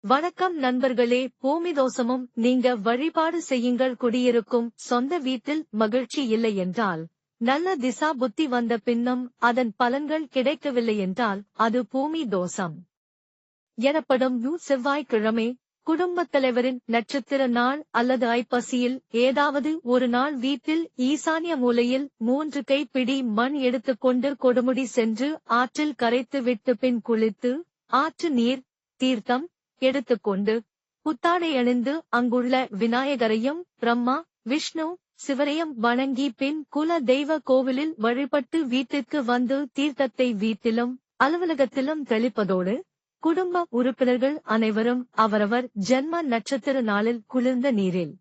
வணக்கம் நண்பர்களே, பூமி தோஷமும் நீங்க வழிபாடு செய்யுங்கள். குடியிருக்கும் சொந்த வீட்டில் மகிழ்ச்சி இல்லை என்றால், நல்ல திசா புத்தி வந்த பின்னும் அதன் பலன்கள் கிடைக்கவில்லை என்றால் அது பூமி தோஷம் எனப்படும். செவ்வாய்க்கிழமை குடும்பத் தலைவரின் நட்சத்திர நாள் அல்லது ஐப்பசியில் ஏதாவது ஒரு நாள் வீட்டில் ஈசான்ய மூலையில் 3 கைப்பிடி மண் எடுத்துக்கொண்டு கொடுமுடி சென்று ஆற்றில் கரைத்து விட்டு பின் குளித்து ஆற்று நீர் தீர்த்தம் எடுத்துக்கொண்டு புத்தாடை அணிந்து அங்குள்ள விநாயகரையும் பிரம்மா விஷ்ணு சிவரையும் வணங்கி பின் குல தெய்வ கோவிலில் வழிபட்டு வீட்டிற்கு வந்து தீர்த்தத்தை வீட்டிலும் அலுவலகத்திலும் தெளிப்பதோடு குடும்ப உறுப்பினர்கள் அனைவரும் அவரவர் ஜென்ம நட்சத்திர நாளில் குளிர்ந்த நீரில்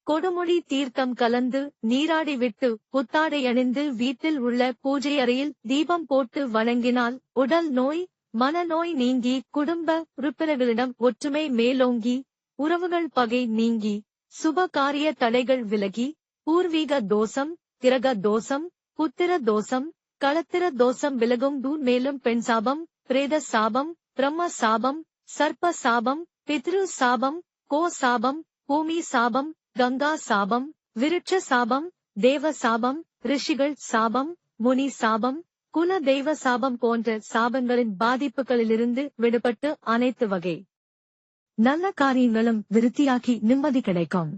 கொடுமுடி தீர்த்தம் கலந்து நீராடிவிட்டு புத்தாடை அணிந்து வீட்டில் உள்ள பூஜை அறையில் தீபம் போட்டு வணங்கினால் உடல் நோய் மனநோய் நீங்கி குடும்ப உறுப்பினர்களிடம் ஒற்றுமை மேலோங்கி உறவுகள் பகை நீங்கி சுப காரிய தடைகள் விலகி பூர்வீக தோஷம் கிரக தோஷம் புத்திர தோஷம் களத்திர தோஷம் விலகும். மேலும் பெண் சாபம் பிரேத சாபம் பிரம்ம சாபம் சர்ப்ப சாபம் பித்ரு சாபம் கோ சாபம் பூமி சாபம் கங்கா சாபம் விருட்ச சாபம் தேவ சாபம் ரிஷிகள் சாபம் முனி சாபம் குல தெய்வ சாபம் போன்ற சாபங்களின் பாதிப்புகளிலிருந்து விடுபட்டு அனைத்து வகை நல்ல காரியங்களும் விருத்தியாகி நிம்மதி கிடைக்கும்.